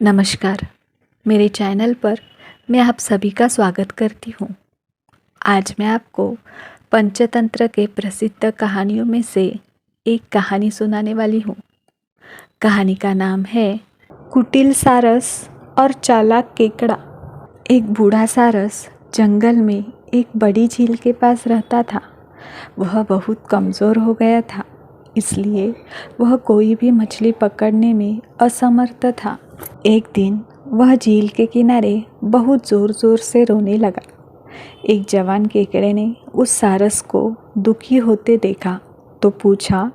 नमस्कार। मेरे चैनल पर मैं आप सभी का स्वागत करती हूँ। आज मैं आपको पंचतंत्र के प्रसिद्ध कहानियों में से एक कहानी सुनाने वाली हूँ। कहानी का नाम है कुटिल सारस और चालाक केकड़ा। एक बूढ़ा सारस जंगल में एक बड़ी झील के पास रहता था। वह बहुत कमज़ोर हो गया था, इसलिए वह कोई भी मछली पकड़ने में असमर्थ था। एक दिन वह झील के किनारे बहुत ज़ोर ज़ोर से रोने लगा। एक जवान केकड़े ने उस सारस को दुखी होते देखा तो पूछा,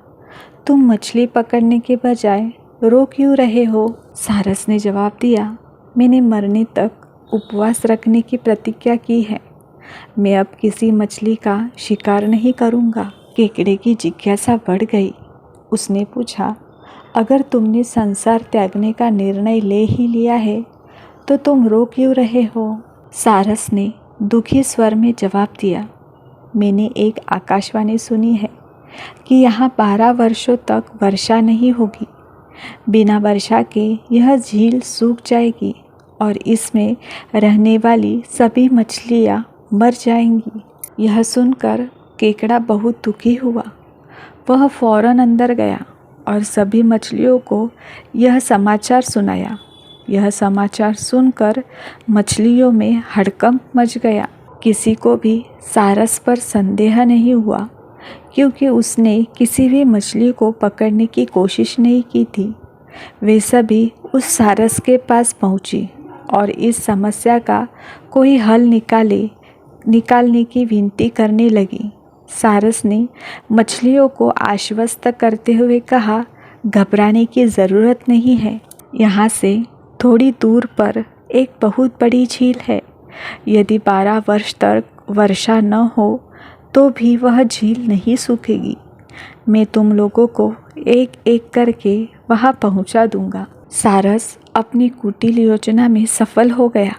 तुम मछली पकड़ने के बजाय रो क्यों रहे हो? सारस ने जवाब दिया, मैंने मरने तक उपवास रखने की प्रतिज्ञा की है। मैं अब किसी मछली का शिकार नहीं करूँगा। केकड़े की जिज्ञासा बढ़ गई। उसने पूछा, अगर तुमने संसार त्यागने का निर्णय ले ही लिया है तो तुम रो क्यों रहे हो? सारस ने दुखी स्वर में जवाब दिया, मैंने एक आकाशवाणी सुनी है कि यहाँ 12 वर्षों तक वर्षा नहीं होगी। बिना वर्षा के यह झील सूख जाएगी और इसमें रहने वाली सभी मछलियाँ मर जाएंगी। यह सुनकर केकड़ा बहुत दुखी हुआ। वह फौरन अंदर गया और सभी मछलियों को यह समाचार सुनाया। यह समाचार सुनकर मछलियों में हड़कंप मच गया। किसी को भी सारस पर संदेह नहीं हुआ, क्योंकि उसने किसी भी मछली को पकड़ने की कोशिश नहीं की थी। वे सभी उस सारस के पास पहुंची और इस समस्या का कोई हल निकालने की विनती करने लगी। सारस ने मछलियों को आश्वस्त करते हुए कहा, घबराने की ज़रूरत नहीं है। यहाँ से थोड़ी दूर पर एक बहुत बड़ी झील है। यदि 12 वर्ष तक वर्षा न हो तो भी वह झील नहीं सूखेगी। मैं तुम लोगों को एक एक करके वहाँ पहुँचा दूँगा। सारस अपनी कुटिल योजना में सफल हो गया।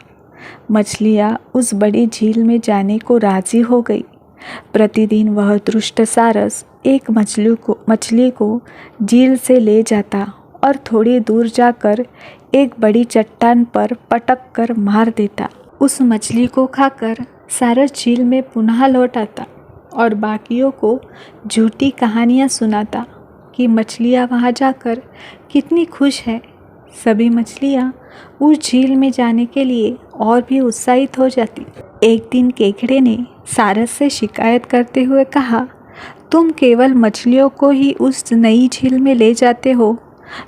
मछलियाँ उस बड़ी झील में जाने को राज़ी हो गई। प्रतिदिन वह दुष्ट सारस एक मछली को झील से ले जाता और थोड़ी दूर जाकर एक बड़ी चट्टान पर पटक कर मार देता। उस मछली को खाकर सारस झील में पुनः लौट आता और बाकियों को झूठी कहानियाँ सुनाता कि मछलियाँ वहाँ जाकर कितनी खुश है। सभी मछलियाँ उस झील में जाने के लिए और भी उत्साहित हो जाती। एक दिन केकड़े ने सारस से शिकायत करते हुए कहा, तुम केवल मछलियों को ही उस नई झील में ले जाते हो।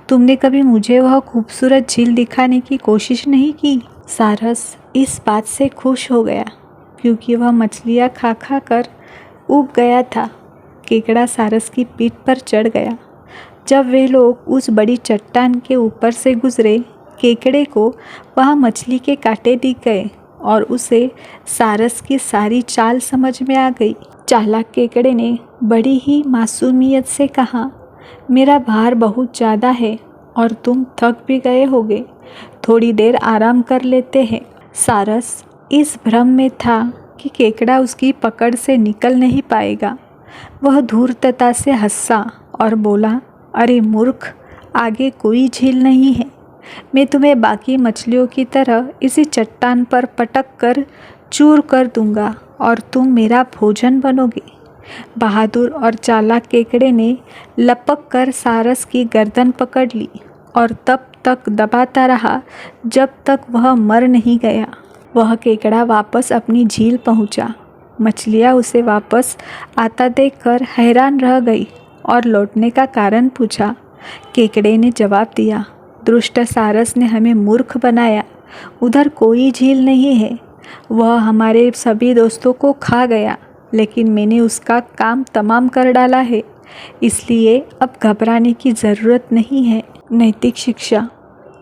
तुमने कभी मुझे वह खूबसूरत झील दिखाने की कोशिश नहीं की। सारस इस बात से खुश हो गया, क्योंकि वह मछलियाँ खा खा कर ऊब गया था। केकड़ा सारस की पीठ पर चढ़ गया। जब वे लोग उस बड़ी चट्टान के ऊपर से गुजरे, केकड़े को वहाँ मछली के कांटे दिख गए और उसे सारस की सारी चाल समझ में आ गई। चालाक केकड़े ने बड़ी ही मासूमियत से कहा, मेरा भार बहुत ज़्यादा है और तुम थक भी गए होगे। थोड़ी देर आराम कर लेते हैं। सारस इस भ्रम में था कि केकड़ा उसकी पकड़ से निकल नहीं पाएगा। वह धूर्तता से हंसा और बोला, अरे मूर्ख, आगे कोई झील नहीं है। मैं तुम्हें बाकी मछलियों की तरह इसी चट्टान पर पटक कर चूर कर दूंगा और तुम मेरा भोजन बनोगे। बहादुर और चालाक केकड़े ने लपक कर सारस की गर्दन पकड़ ली और तब तक दबाता रहा जब तक वह मर नहीं गया। वह केकड़ा वापस अपनी झील पहुंचा। मछलियाँ उसे वापस आता देखकर हैरान रह गई और लौटने का कारण पूछा। केकड़े ने जवाब दिया, दुष्ट सारस ने हमें मूर्ख बनाया। उधर कोई झील नहीं है। वह हमारे सभी दोस्तों को खा गया, लेकिन मैंने उसका काम तमाम कर डाला है। इसलिए अब घबराने की ज़रूरत नहीं है। नैतिक शिक्षा,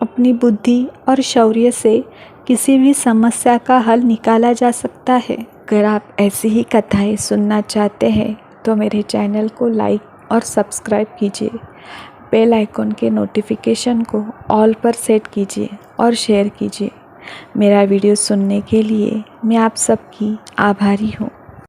अपनी बुद्धि और शौर्य से किसी भी समस्या का हल निकाला जा सकता है। अगर आप ऐसी ही कथाएं सुनना चाहते हैं तो मेरे चैनल को लाइक और सब्सक्राइब कीजिए। बेल आइकॉन के नोटिफिकेशन को ऑल पर सेट कीजिए और शेयर कीजिए। मेरा वीडियो सुनने के लिए मैं आप सबकी आभारी हूँ।